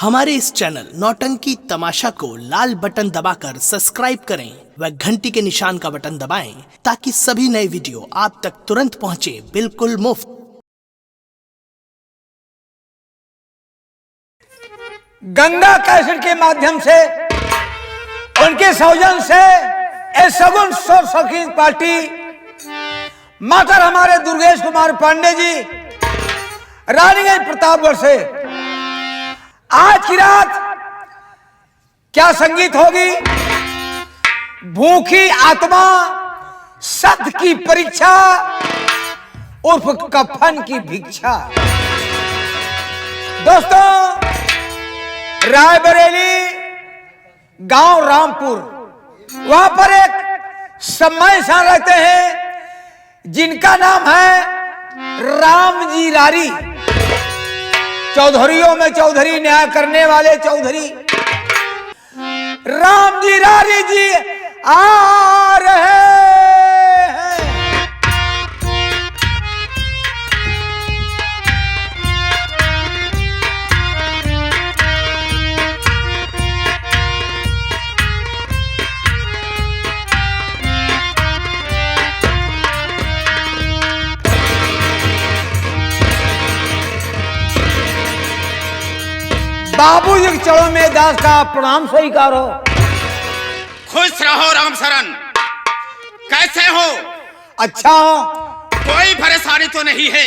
हमारे इस चैनल नौटंकी तमाशा को लाल बटन दबाकर सब्सक्राइब करें व घंटी के निशान का बटन दबाएं ताकि सभी नए वीडियो आप तक तुरंत पहुंचे बिल्कुल मुफ्त। गंगा कैसेट के माध्यम से उनके सौजन से ए सगुन शौकीन पार्टी मातर हमारे दुर्गेश कुमार पांडे जी रानीगंज प्रतापगढ़ से आज की रात क्या संगीत होगी। भूखी आत्मा सत्य की परीक्षा उर्फ कफन की भिक्षा। दोस्तों, रायबरेली गांव रामपुर, वहां पर एक सम्मान इंसान रहते हैं जिनका नाम है राम जी रारी। चौधरियों में चौधरी, न्याय करने वाले चौधरी राम जी रारी जी आ रहे हैं। बाबूजी के चरणों में दास का प्रणाम स्वीकार हो। खुश रहो राम शरण, कैसे हो? अच्छा हो। कोई परेशानी तो नहीं है?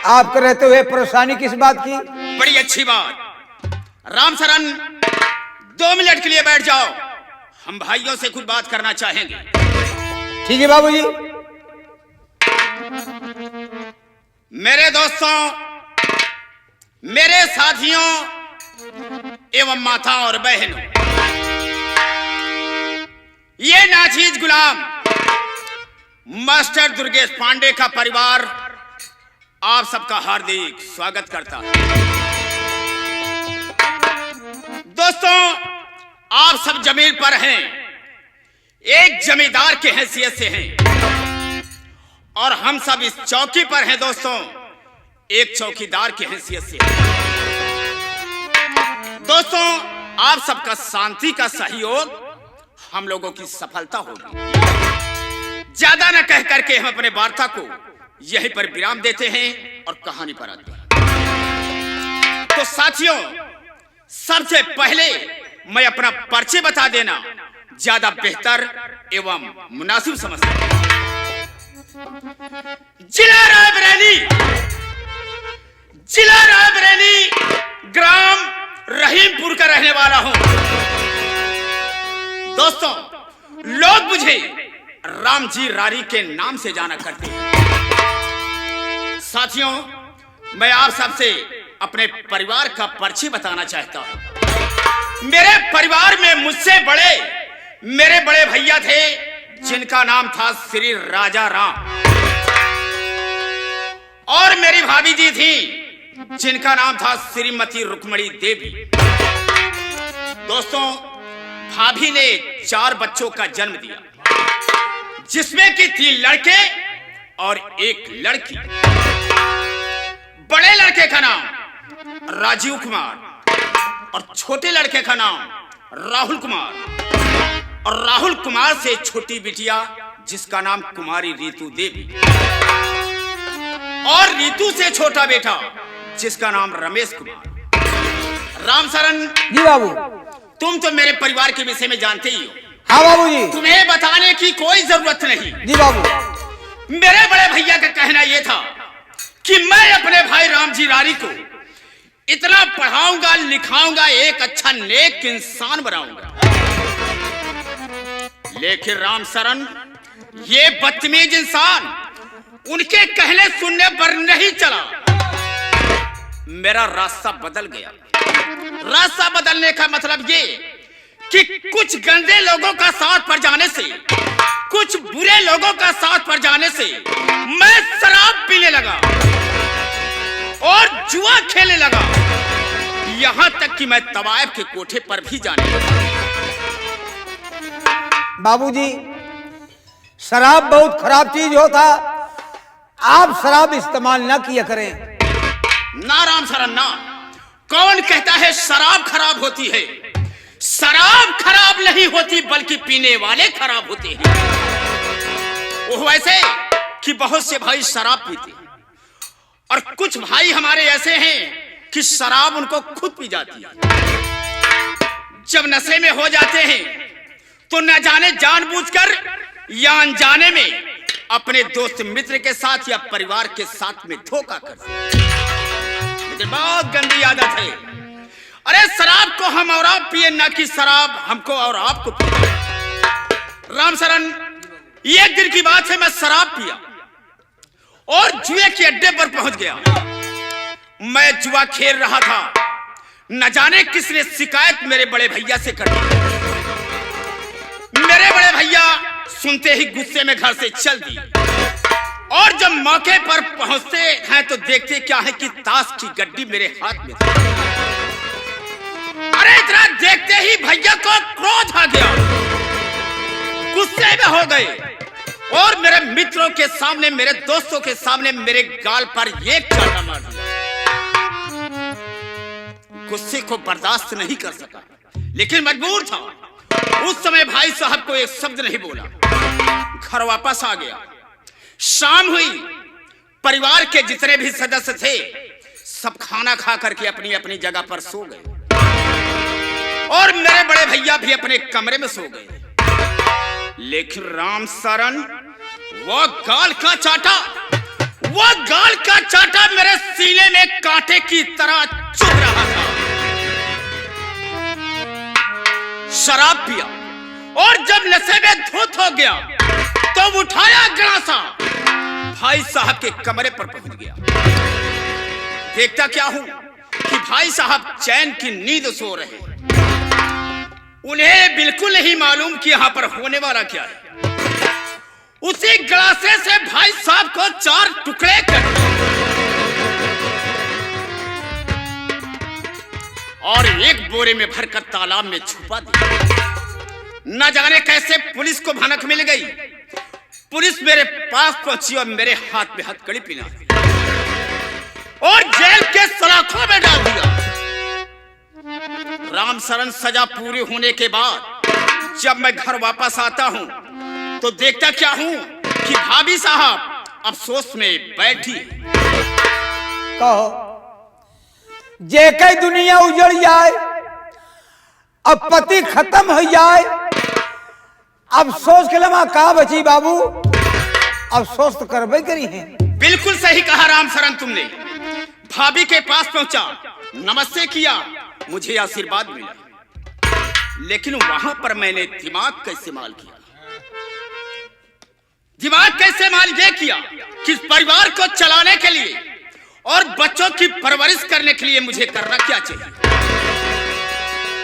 आपके रहते हुए परेशानी किस बात की? बड़ी अच्छी बात। राम शरण, 2 मिनट के लिए बैठ जाओ, हम भाइयों से कुछ बात करना चाहेंगे। ठीक है बाबूजी। मेरे दोस्तों, मेरे साथियों एवं माता और बहनों, ये नाचीज गुलाम मास्टर दुर्गेश पांडे का परिवार आप सबका हार्दिक स्वागत करता है। दोस्तों, आप सब जमीन पर हैं, एक जमींदार के हैसियत से हैं, और हम सब इस चौकी पर हैं दोस्तों, एक चौकीदार की हैसियत से। दोस्तों, आप सबका शांति का सहयोग हम लोगों की सफलता होगी। ज्यादा न कह करके हम अपने वार्ता को यहीं पर विराम देते हैं और कहानी पर आते हैं। तो साथियों, सबसे पहले मैं अपना परिचय बता देना ज्यादा बेहतर एवं मुनासिब समझता हूं। जिला रायबरेली, ग्राम रहीमपुर का रहने वाला हूं। दोस्तों, लोग मुझे राम जी रारी के नाम से जाना करते हैं। साथियों, मैं आप सबसे अपने परिवार का परिचय बताना चाहता हूं। मेरे परिवार में मुझसे बड़े मेरे बड़े भैया थे जिनका नाम था श्री राजा राम, और मेरी भाभी जी थी जिनका नाम था श्रीमती रुक्मणी देवी। दोस्तों, भाभी ने 4 बच्चों का जन्म दिया, जिसमें कि 3 लड़के और 1 लड़की। बड़े लड़के का नाम राजीव कुमार और छोटे लड़के का नाम राहुल कुमार, और राहुल कुमार से छोटी बिटिया जिसका नाम कुमारी रीतु देवी, और रीतु से छोटा बेटा जिसका नाम रमेश कुमार। राम शरण जी बाबू, तुम तो मेरे परिवार के विषय में जानते ही हो। हाँ बाबूजी। तुम्हें बताने की कोई जरूरत नहीं। जी बाबू। मेरे बड़े भैया का कहना यह था कि मैं अपने भाई राम जी रारी को इतना पढ़ाऊंगा, लिखाऊंगा, एक अच्छा नेक इंसान बनाऊंगा। लेकिन राम शरण, ये बदतमीज इंसान उनके कहने सुनने पर नहीं चला। मेरा रास्ता बदल गया। रास्ता बदलने का मतलब ये कि कुछ गंदे लोगों का साथ पड़ जाने से, कुछ बुरे लोगों का साथ पड़ जाने से मैं शराब पीने लगा और जुआ खेलने लगा, यहां तक कि मैं तवायफ के कोठे पर भी जाने लगा। बाबूजी, शराब बहुत खराब चीज होता, आप शराब इस्तेमाल ना किया करें। ना राम शरण ना, कौन कहता है शराब खराब होती है, शराब खराब नहीं होती बल्कि पीने वाले खराब होते हैं। वो ऐसे कि बहुत से भाई शराब पीते हैं और कुछ भाई हमारे ऐसे हैं कि शराब उनको खुद पी जाती है। जब नशे में हो जाते हैं तो न जाने जानबूझकर या अनजाने में अपने दोस्त मित्र के साथ या परिवार के साथ में धोखा करते हैं। बहुत गंदी आदत है। अरे शराब को हम और आप पिए, ना कि शराब हमको और आपको पिए। राम शरण, एक दिन की बात है, मैं शराब पिया और जुए के अड्डे पर पहुंच गया। मैं जुआ खेल रहा था, न जाने किसने शिकायत मेरे बड़े भैया से कर दी। मेरे बड़े भैया सुनते ही गुस्से में घर से चल दी और जब मौके पर पहुंचते हैं तो देखते क्या है कि ताश की गड्डी मेरे हाथ में थी। अरे इतना देखते ही भैया को क्रोध आ गया, गुस्से में हो गए और मेरे मित्रों के सामने, मेरे दोस्तों के सामने मेरे गाल पर एक चाटा मार दिया। गुस्से को बर्दाश्त नहीं कर सका, लेकिन मजबूर था। उस समय भाई साहब को एक शब्द नहीं बोला, घर वापस आ गया। शाम हुई, परिवार के जितने भी सदस्य थे सब खाना खा करके अपनी अपनी जगह पर सो गए और मेरे बड़े भैया भी अपने कमरे में सो गए। लेकिन राम शरण, वो गाल का चाटा मेरे सीने में कांटे की तरह चुभ रहा था। शराब पिया और जब नशे में धुत हो गया तो उठाया गड़ासा, भाई साहब के कमरे पर पहुंच गया। देखता क्या हूं कि भाई साहब चैन की नींद सो रहे। उन्हें बिल्कुल नहीं मालूम कि यहां पर होने वाला क्या है। उसी गड़ासे से भाई साहब को 4 टुकड़े कर और एक बोरे में भरकर तालाब में छुपा दिया। न जाने कैसे पुलिस को भनक मिल गई। पुलिस मेरे पास पहुंची और मेरे हाथ में हथकड़ी पहना दी और जेल के सलाखों में डाल दिया। राम शरण, सजा पूरी होने के बाद जब मैं घर वापस आता हूं तो देखता क्या हूं कि भाभी साहब अफसोस में बैठी। कहो, जे कई दुनिया उजड़ जाए, अब पति खत्म हो जाए, अफसोस के लम्हा कहा बची बाबू, अफसोस तो करबे करी है। बिल्कुल सही कहा राम शरण तुमने। भाभी के पास पहुंचा, नमस्ते किया, मुझे आशीर्वाद मिला, लेकिन वहां पर मैंने दिमाग का इस्तेमाल किया। दिमाग का इस्तेमाल यह किया कि परिवार को चलाने के लिए और बच्चों की परवरिश करने के लिए मुझे करना क्या चाहिए।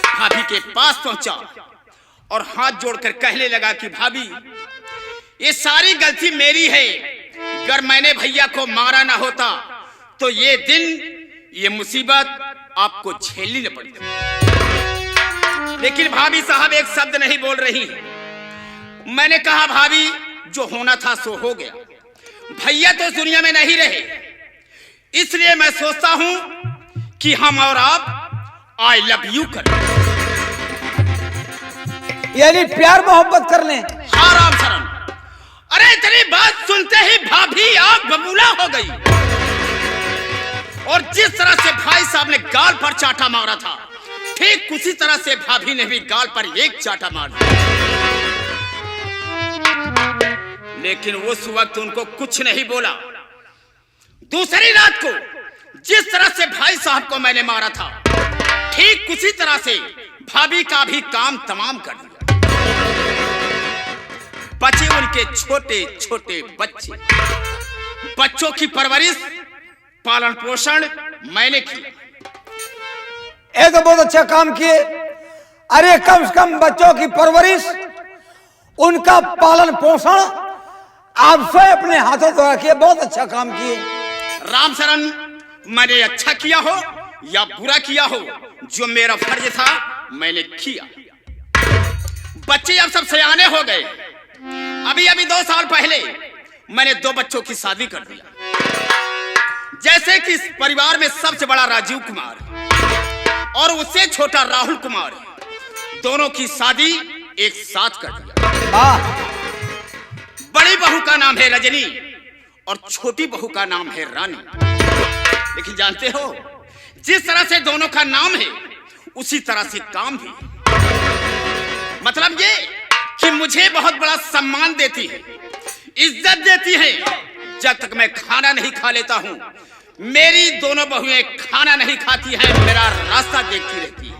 भाभी के पास पहुंचा और हाथ जोड़कर कहने लगा कि भाभी, ये सारी गलती मेरी है। अगर मैंने भैया को मारा ना होता तो ये दिन, ये मुसीबत आपको झेलनी न पड़ती। लेकिन भाभी साहब एक शब्द नहीं बोल रही। मैंने कहा, भाभी, जो होना था सो हो गया। भैया तो दुनिया में नहीं रहे, इसलिए मैं सोचता हूं कि हम और आप आई लव यू करें, यानी प्यार मोहब्बत कर लें। हाँ राम शरण। अरे इतनी बात सुनते ही भाभी आग बबूला हो गई और जिस तरह से भाई साहब ने गाल पर चाटा मारा था, ठीक उसी तरह से भाभी ने भी गाल पर एक चाटा मार दिया। लेकिन उस वक्त उनको कुछ नहीं बोला। दूसरी रात को जिस तरह से भाई साहब को मैंने मारा था, ठीक उसी तरह से भाभी का भी काम तमाम कर दिया। बचे उनके छोटे छोटे बच्चे, बच्चों की परवरिश, पालन पोषण मैंने किया। ये तो बहुत अच्छा काम किए। अरे कम से कम बच्चों की परवरिश, उनका पालन पोषण आप स्वयं अपने हाथों द्वारा किए। बहुत अच्छा काम किए राम शरण। मैंने अच्छा किया हो या बुरा किया हो, जो मेरा फर्ज था मैंने किया। बच्चे अब सब सयाने हो गए। अभी 2 साल पहले मैंने 2 बच्चों की शादी कर दिया। जैसे कि इस परिवार में सबसे बड़ा राजीव कुमार और उससे छोटा राहुल कुमार, दोनों की शादी एक साथ कर दिया। वाह। बड़ी बहू का नाम है रजनी और छोटी बहू का नाम है रानी। लेकिन जानते हो, जिस तरह से दोनों का नाम है उसी तरह से काम भी। मतलब ये कि मुझे बहुत बड़ा सम्मान देती है, इज्जत देती है। जब तक मैं खाना नहीं खा लेता हूं, मेरी दोनों बहुएं खाना नहीं खाती हैं, मेरा रास्ता देखती रहती है।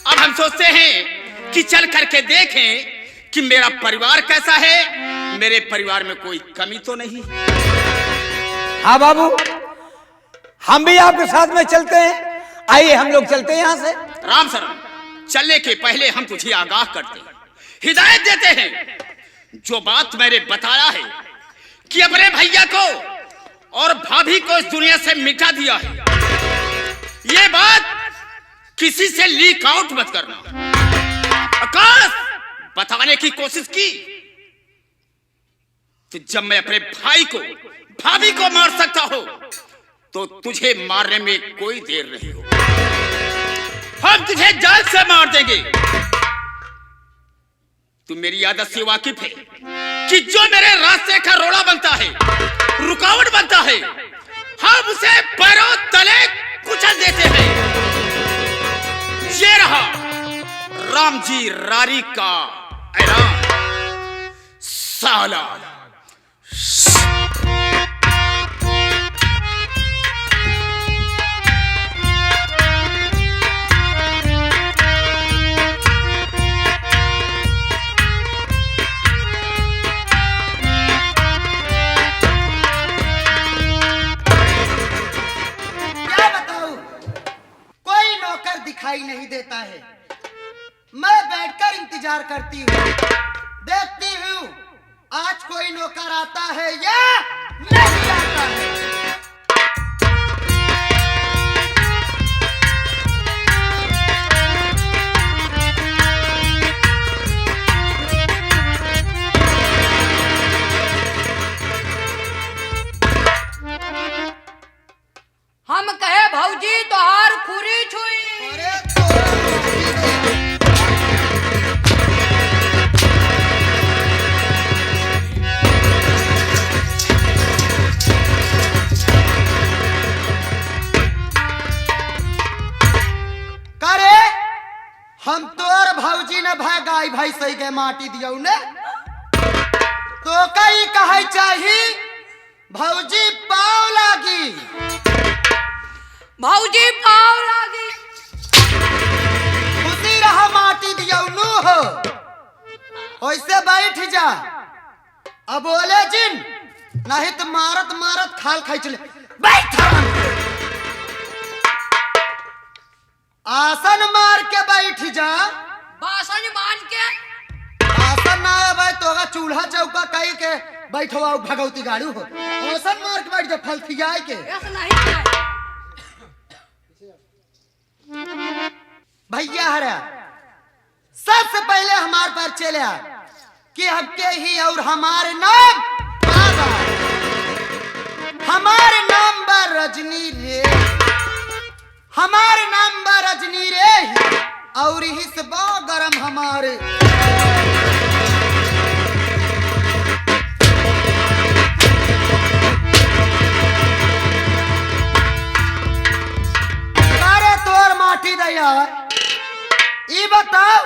अब हम सोचते हैं कि चल करके देखें कि मेरा परिवार कैसा है, मेरे परिवार में कोई कमी तो नहीं। हाँ बाबू, हम भी आपके साथ में चलते हैं। आइए हम लोग चलते हैं यहाँ से। राम शरण, चलने के पहले हम तुझे आगाह करते हैं, हिदायत देते हैं। जो बात मैंने बताया है कि अपने भैया को और भाभी को इस दुनिया से मिटा दिया है, ये बात किसी से लीक आउट मत करना। आकाश बताने की कोशिश की तो जब मैं अपने भाई को भाभी को मार सकता हो तो तुझे मारने में कोई देर नहीं हो। हम तुझे जान से मार देंगे। तू मेरी आदत से वाकिफ है कि जो मेरे रास्ते का रोड़ा बनता है, रुकावट बनता है, हम उसे पैरों तले कुचल देते हैं। ये रहा रामजी रारी का ऐलान। साला दिखाई नहीं देता है। मैं बैठकर इंतजार करती हूँ, देखती हूँ आज कोई नौकर आता है या नहीं आता है। हम कहे भौजी तोहार खुरी छुई। हम तोर भौजी ने गाय भाई सही के माटी दिया ने तो कई कहे चाही भौजी पाव लागी। भौजी पाव लागी खुशी रहा माटी दिया नु हो। वैसे बैठ जा। अब बोले जिन नहीं तो मारत मारत खाल खाई चले। बैठ आसन मार के बैठ जा। बासन मान के आसन ना है भाई तोगा चूल्हा चौका कहीं के बैठवा भगवती गाड़ी हो। आसन मार के बैठ जा फलथियाए के। ऐसा नहीं है भैया हरा सबसे पहले हमार पर चले कि हमके ही और हमारे नाम हमारे नाम पर रजनी रे। हमारे नाम पर रजनी रे और ही से बा गरम हमारे। अरे तोर माटी दया ई बताओ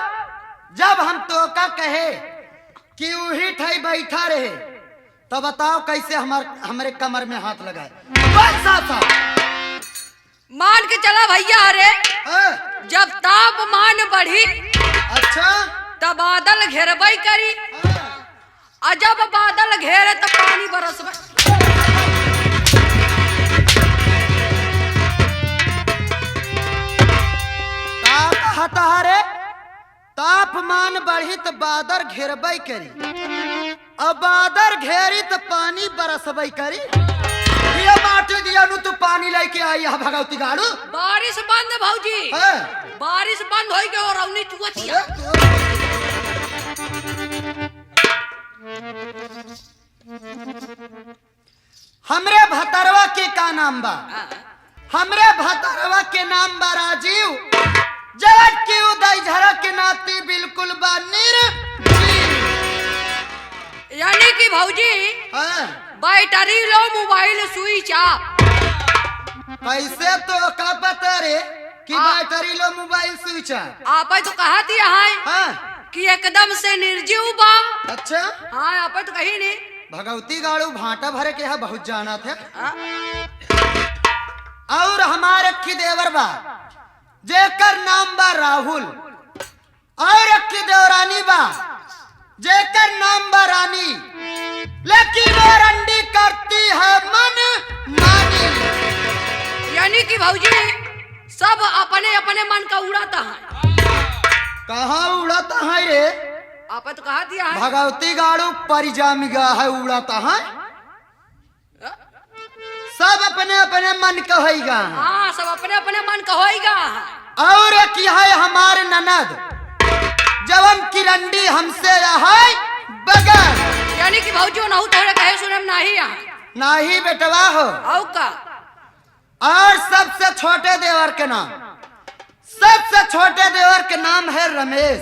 जब हम तो का कहे कि वही ठई बैठा रहे तो बताओ कैसे हमारे कमर में हाथ लगाए। बस साथा मान के चला भैया। अरे जब तापमान बढ़ी अच्छा तब बादल घेरबई करी और जब बादल घेरे तो पानी बरसबे। हतारे तापमान बढ़ी तो बादल घेरबई करी अब बादल घेरी तो पानी बरसबई करी। ये माटी दिया नु तू पानी लेके आई है भगवती गाड़ू। बारिश बंद भौजी बारिश बंद हो गई और रौनी चुअतिया। हमरे भतरवा के का नाम बा हमरे भतरवा के नाम बा राजीव, जगत की उदय झरा के नाती बिल्कुल बा निर्जीव। यानी कि भौजी हाँ, battery low mobile switch off. कैसे तो का पता रे कि battery low mobile switch off? आप तो कहा दिया है हाँ, कि एकदम से निर्जीव बा। अच्छा, हाँ आप तो कही नहीं। भगवती गाड़ू भाटा भरे के यहाँ बहुत जाना थे। और हमारे अक्खी देवर बा जेकर नाम बा राहुल, और अक्खी देवरानी बा जेकर नाम बा रानी, लेकिन वो रंडी करती है मन मानी। यानी कि भौजी सब अपने अपने मन का उड़ाता है। कहाँ उड़ाता है रे? आप तो कहा दिया है। भगवती गाड़ू परिजामिगा है उड़ाता है। सब अपने अपने मन का होगा। हाँ सब अपने अपने मन का होएगा। और एक है हमारे ननद जवन की रंडी हमसे है बगल। यानी कि भौजी नहु थोड़े कहे सुने में नहीं आ। नहीं बेटवा हो। औ का? और सबसे छोटे देवर के नाम, सबसे छोटे देवर के नाम है रमेश,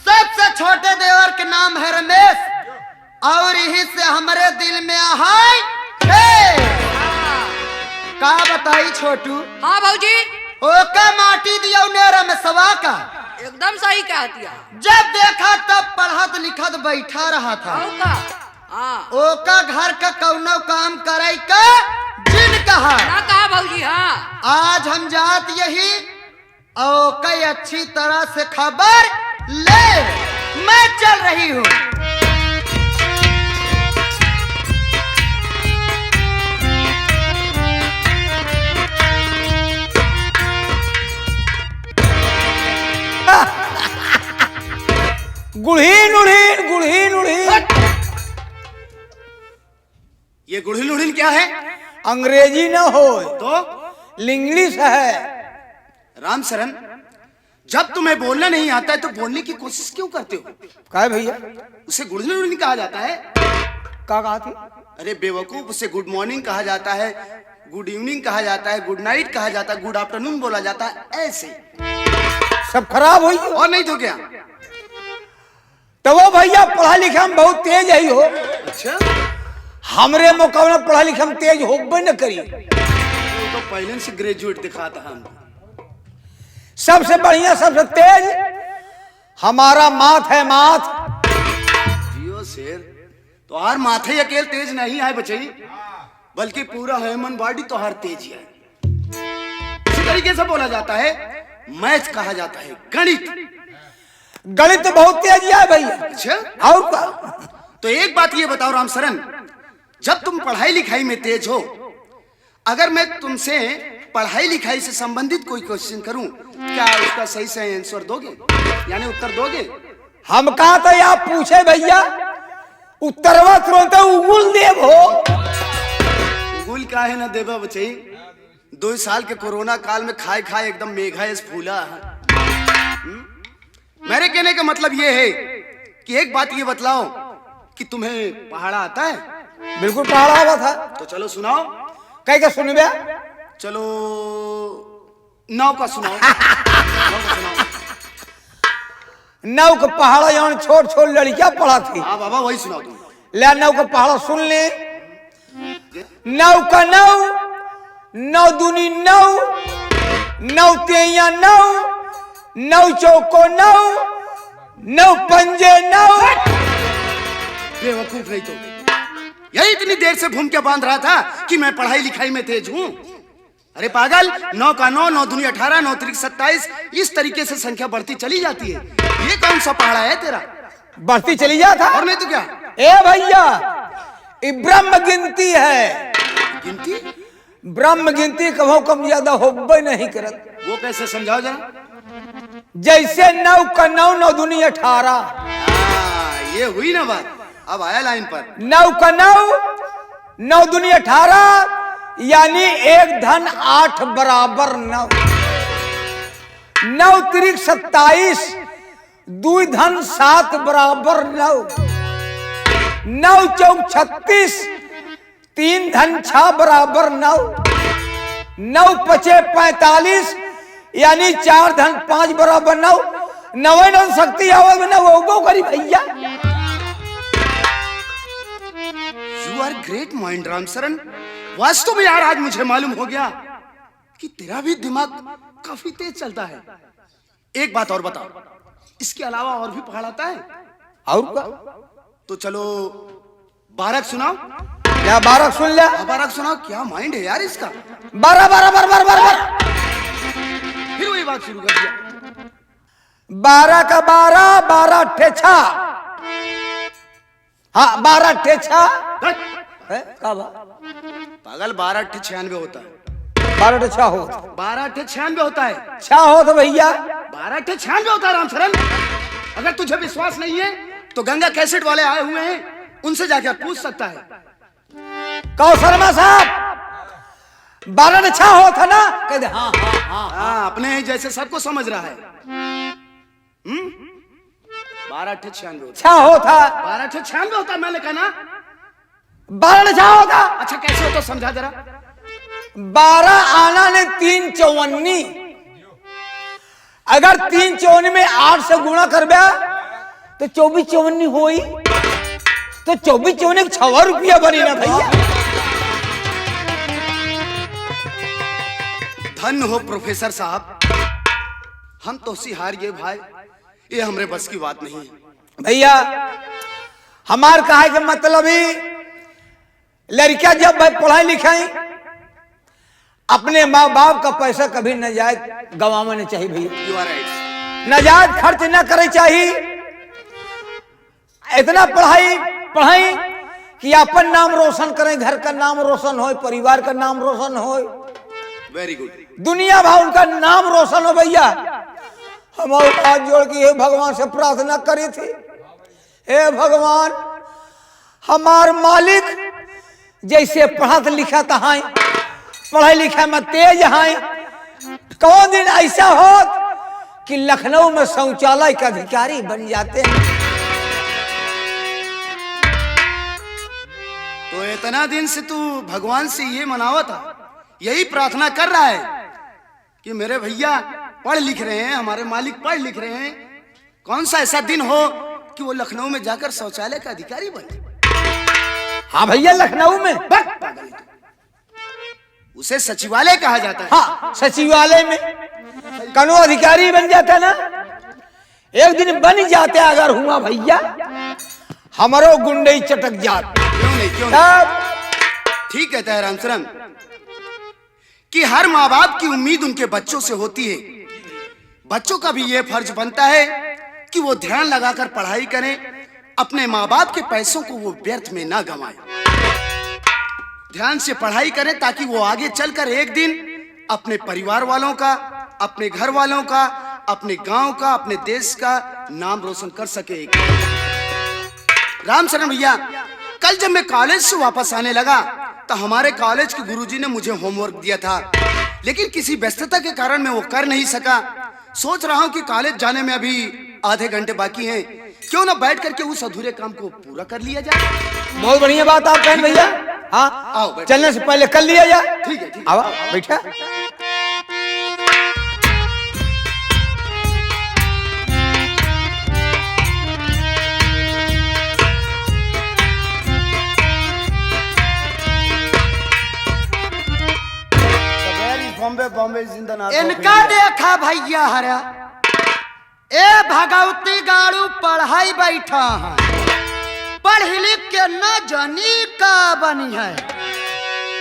सबसे छोटे देवर के नाम है रमेश। और यही से हमारे दिल में है का बताई छोटू। हाँ भौजी ओका माटी दिया नेरा में सवा का। एकदम सही कह दिया। जब देखा तब पढ़त लिखत बैठा रहा था। औ का? हाँ ओका घर का कौनो काम करे का जिन कहा। ना कहा भौजी। हाँ आज हम जात यही ओके अच्छी तरह से खबर ले मैं चल रही हूँ। गुढ़ीन उड़ीन गुढ़ीन उड़ीन। ये गुड़हिल उड़हिल क्या है? अंग्रेजी न हो तो इंग्लिश है। राम शरण, जब तुम्हें बोलना नहीं आता है तो बोलने की कोशिश क्यों करते हो? क्या भैया? उसे गुड़हिल उड़हिल कहा जाता है। क्या कहा थी? अरे बेवकूफ, उसे गुड मॉर्निंग कहा जाता है, गुड इवनिंग कहा जाता है, गुड नाइट कहा जाता है, गुड आफ्टरनून बोला जाता है, ऐसे। सब खराब हुई और नहीं तो क्या? तो वो भैया पढ़ा लिखा में बहुत तेज है हो। अच्छा, हमरे मुकाबला पढ़ा लिखा में तेज होबे न करी। तो पहले से ग्रेजुएट दिखाता हम। सबसे बढ़िया सबसे तेज हमारा माथ है। माथ जियो शेर, तो हर माथे अकेले तेज नहीं है बचई, बल्कि पूरा ह्यूमन बॉडी तो हर तेज है। इसी तरीके से बोला जाता है। मैथ कहा जाता है गणित। गणित बहुत तेज है भैया। अच्छा, और का? तो एक बात ये बताओ राम शरण, जब तुम पढ़ाई लिखाई में तेज हो, अगर मैं तुमसे पढ़ाई लिखाई से संबंधित कोई क्वेश्चन करूं, क्या उसका सही से आंसर दोगे, यानी उत्तर दोगे? हम कहा था आप पूछे भैया, उत्तरवा तुरंत उगुल देव हो। उगुल का है ना देवा बचई, 2 साल के कोरोना काल में खाए खाए एकदम मेघा इस फूला है। मेरे कहने का मतलब ये है कि एक बात ये बतलाओ कि तुम्हें पहाड़ा आता है? बिल्कुल पहाड़ा हुआ था। तो चलो सुनाओ। कह के सुनबे? चलो नौ का सुनाओ। नौ का सुनाओ। नौ का पहाड़ा यहाँ छोट छोट लड़कियां पढ़ा थी। हाँ बाबा, वही सुनाओ तुम। ले नौ का पहाड़ा सुन ले। नौ का नौ, नौ दूनी नौ, नौ तेया नौ, नौ चौको नौ, नौ पंजे नौ। बेवकूफ नहीं तो यही इतनी देर से घूम के बांध रहा था कि मैं पढ़ाई लिखाई में तेज हूँ। अरे पागल, 9 का 9, 9 दूनी 18, 9 त्रिक 27, इस तरीके से संख्या बढ़ती चली जाती है। ये कौन सा पहाड़ा है तेरा? बढ़ती चली जाता। और नहीं तो क्या? ए भैया, ये ब्रह्म गिनती है। गिनती? ब्रह्म गिनती कभो कम ज्यादा होबे नहीं करत। वो कैसे समझाओ जरा। जैसे 9 का 9, 9 दूनी 18। ये हुई ना बात। अब आया लाइन पर। 9 का 9, 9 दूनी 18, यानी 1 धन 8 बराबर 9। 9 त्रिक 27, 2 धन 7 बराबर 9। 9 चौक 36, 3 धन 6 बराबर 9। 9 पचे 45 यानी 4 धन 5 बराबर 9 नवे नौ शक्ति आवे में वो करी भैया। You are great mind Ram Sharan. वास्तव में यार आज मुझे मालूम हो गया कि तेरा भी दिमाग काफी तेज चलता है। एक बात और बताओ, इसके अलावा और भी पहाड़ आता है? और क्या? तो चलो बारक सुनाओ। क्या बारक सुन लिया? बारक सुनाओ। क्या माइंड है यार इसका। 12 12 12 12 फिर वही बात शुरू कर दिया। 12 का 12 12 ठेछा। हाँ 12 ठेछा पागल 12 × 96 होता है। 12 ठेछा हो 12 × 96 होता है। छा हो तो भैया 12 × 96 होता है राम शरण। अगर तुझे विश्वास नहीं है तो गंगा कैसेट वाले आए हुए हैं, उनसे जाकर पूछ सकता है। कहो शर्मा साहब 12 ठेछा हो था ना? कह दे हाँ हाँ हाँ हाँ, अपने ही जैसे सबको समझ रहा है। 12 × 96 होता छा हो था। 12 × 96 होता है। मैंने कहा ना 12 ठेछा हो था। अच्छा कैसे हो तो समझा जरा। 12 आना ने 3 54। अगर 3 54 में 8 से गुणा कर बे तो 24 54 होई तो 24 54 6 रुपया बनी ना भैया। धन हो प्रोफेसर साहब, हम तो सिहार ये भाई, ये हमरे बस की बात नहीं है। भैया हमार कहा के मतलब ही लड़कियां जब भाई पढ़ाई लिखाई अपने माँ बाप का पैसा कभी न जाए गवाना नहीं चाहिए भैया। You are right. नाजायज खर्च न करे चाहिए। इतना पढ़ाई कि अपन नाम रोशन करें, घर का नाम रोशन हो, परिवार का नाम रोशन हो, वेरी गुड। दुनिया भर उनका नाम रोशन हो भैया। हम हाथ जोड़ के हे भगवान से प्रार्थना करी थी, हे भगवान हमार मालिक जैसे पढ़त लिखा है, पढ़ाई लिखा में तेज है, कौन दिन ऐसा हो कि लखनऊ में शौचालय का अधिकारी बन जाते हैं। तो इतना दिन से तू भगवान से ये मनावा था, यही प्रार्थना कर रहा है कि मेरे भैया पढ़ लिख रहे हैं, हमारे मालिक पढ़ लिख रहे हैं, कौन सा ऐसा दिन हो कि वो लखनऊ में जाकर शौचालय का अधिकारी बने। हाँ भैया लखनऊ में उसे सचिवालय कहा जाता है। हाँ सचिवालय में कनो अधिकारी बन जाता ना, एक दिन बन जाते अगर हुआ भैया हमारो गुंडे चटक जाते। क्यों नहीं। ठीक कहता है रामचरण कि हर माँ बाप की उम्मीद उनके बच्चों से होती है। बच्चों का भी यह फर्ज बनता है कि वो ध्यान लगाकर पढ़ाई करें, अपने माँ बाप के पैसों को वो व्यर्थ में ना गंवाएं। ध्यान से पढ़ाई करें ताकि वो आगे चलकर एक दिन अपने परिवार वालों का, अपने घर वालों का, अपने गांव का, अपने देश का नाम रोशन कर सके। रामचरण भैया कल जब मैं कॉलेज से वापस आने लगा तो हमारे कॉलेज के गुरुजी ने मुझे होमवर्क दिया था, लेकिन किसी व्यस्तता के कारण मैं वो कर नहीं सका। सोच रहा हूँ कि कॉलेज जाने में अभी आधे घंटे बाकी हैं, क्यों ना बैठ करके उस अधूरे काम को पूरा कर लिया जाए। बहुत बढ़िया बात आप कहें भैया। हाँ आओ बैठो। चलने से पहले कर लिया जाए। ठीक है, ठीक है। आओ बैठा। बॉम्बे बॉम्बे जिंदाबाद। इनका देखा भैया हरा ए भगवती गाड़ू पढ़ाई बैठा है, पढ़ लिख के न जानी का बनी है।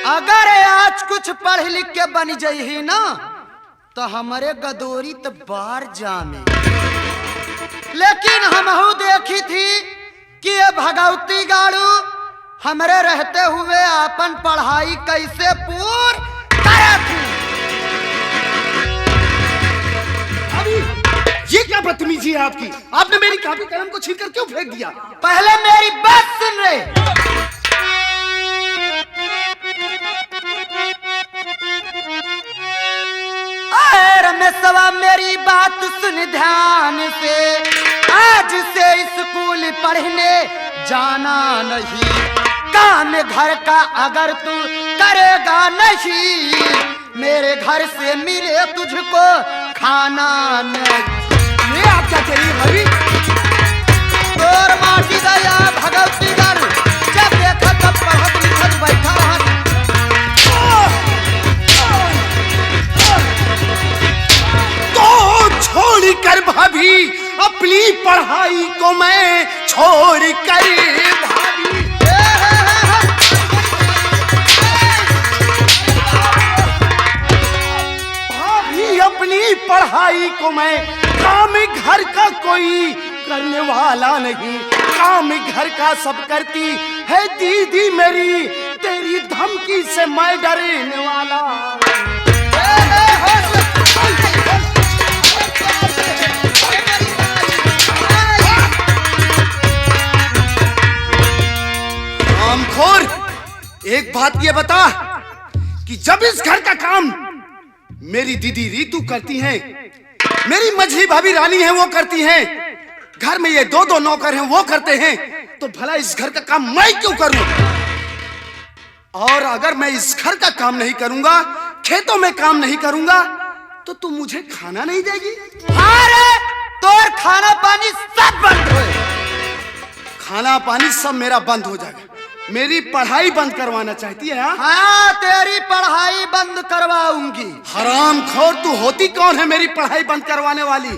अगर आज कुछ पढ़ लिख के बन जाही ना तो हमारे गदोरी तो बाहर जामे। लेकिन हमहू देखी थी कि ये भगवती गाड़ू हमरे रहते हुए अपन पढ़ाई कैसे पूर करे थी। ये क्या बदतमीजी है आपकी? आपने मेरी कॉपी कलम को छीन कर क्यों फेंक दिया? पहले मेरी बात सुन रहे। रमेशवा मेरी बात सुन ध्यान से, आज से स्कूल पढ़ने जाना नहीं, काम घर का अगर तू करेगा नहीं, मेरे घर से मिले तुझको खाना नहीं। ये आप क्या कह रही है भाभी? तोर माटी दया भगवती गण, जब देखा तब पढ़त लिखत बैठा रहत। तो छोड़ कर भाभी अपनी पढ़ाई को, मैं छोड़ कर भाभी, भाभी अपनी पढ़ाई को मैं, काम घर का कोई करने वाला नहीं, काम घर का सब करती है दीदी मेरी, तेरी धमकी से मैं डरने वाला। रामखोर, एक बात ये बता कि जब इस घर का काम मेरी दीदी रीतू करती हैं, मेरी मझली भाभी रानी है वो करती हैं, घर में ये दो नौकर हैं वो करते हैं, तो भला इस घर का काम मैं क्यों करूं? और अगर मैं इस घर का काम नहीं करूंगा, खेतों में काम नहीं करूंगा, तो तू मुझे खाना नहीं देगी? अरे तोर खाना पानी सब बंद हो, खाना पानी सब मेरा बंद हो जाएगा। मेरी पढ़ाई बंद करवाना चाहती है? हाँ तेरी पढ़ाई बंद करवाऊंगी। हरामखोर, तू होती कौन है मेरी पढ़ाई बंद करवाने वाली?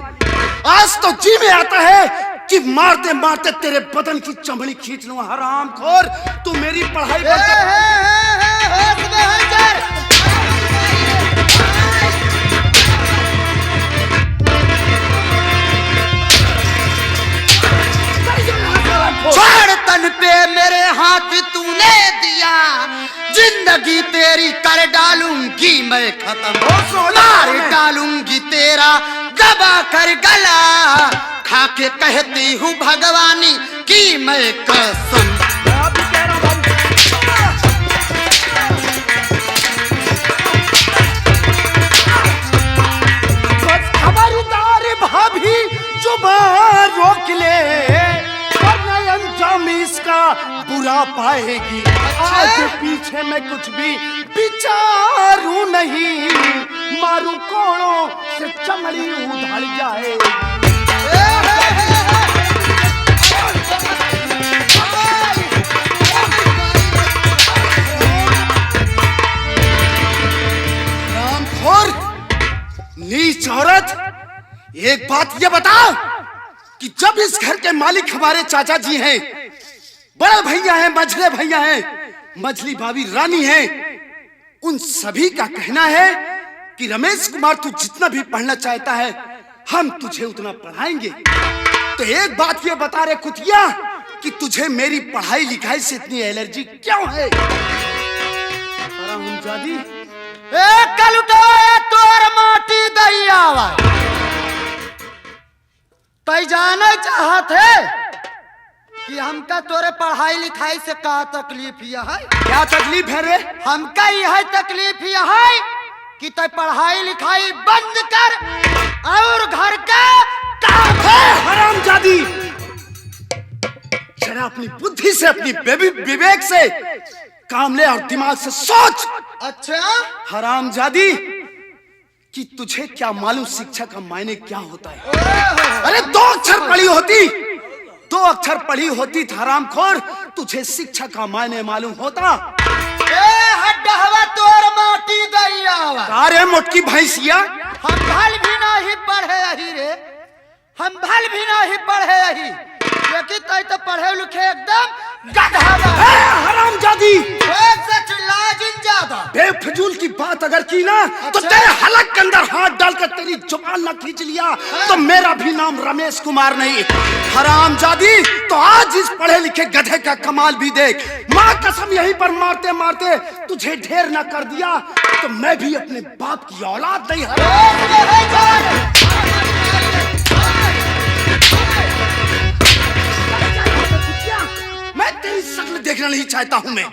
आज तो जी में आता है कि मारते मारते तेरे बदन की चमड़ी खींच लूं। हरामखोर, तू मेरी पढ़ाई बंद छोड़ तन पे मेरे हाथ तूने दिया, जिंदगी तेरी कर डालूंगी मैं खत्म, मार डालूंगी तेरा दबा कर गला, खाके कहती हूँ भगवानी की मैं कसम। खबरदार भाभी, जुबान रोक ले, अंजाम इसका बुरा पाएगी। आगे पीछे मैं कुछ भी विचारू नहीं, मारू कोड़ों से चमड़ी उधड़ जाए। रामखोर, नीच औरत, एक बात ये बता कि जब इस घर के मालिक हमारे चाचा जी हैं, बड़े भैया हैं, मझले भैया हैं, मझली भाभी रानी हैं, उन सभी का कहना है कि रमेश कुमार तू जितना भी पढ़ना चाहता है हम तुझे उतना पढ़ाएंगे। तो एक बात ये बता रे कुतिया कि तुझे मेरी पढ़ाई लिखाई से इतनी एलर्जी क्यों है? कल तोर माटी दैया तै जाने चाहते कि हमका तोरे पढ़ाई लिखाई से का तकलीफ यह है? क्या तकलीफ है रे? हमका यह तकलीफ यह है कि तै पढ़ाई लिखाई बंद कर और घर का काम है। हरामजादी, जरा अपनी बुद्धि से, अपनी विवेक से काम ले और दिमाग से सोच। अच्छा हरामजादी, कि तुझे क्या मालूम शिक्षा का मायने क्या होता है? अरे दो अक्षर पढ़ी होती हरामखोर, तुझे शिक्षा का मायने मालूम होता। हड्डहवा तोर माटी दैया अरे मोटकी भैंसिया, हम भल भी नहीं पढ़े यही रे, हम भल भी नहीं पढ़े यही, लेकिन तै तो पढ़े लिखे एकदम गधा। हरामजादी, ज्यादा बेफजूल की बात अगर की ना तो तेरे हलक के अंदर हाथ डालकर तेरी जुबान न खींच लिया तो मेरा भी नाम रमेश कुमार नहीं। हरामजादी, तो आज इस पढ़े लिखे गधे का कमाल भी देख। माँ कसम, यहीं पर मारते मारते तुझे ढेर न कर दिया तो मैं भी अपने बाप की औलाद नहीं। मैं तेरी शक्ल देखना नहीं चाहता हूँ। मैं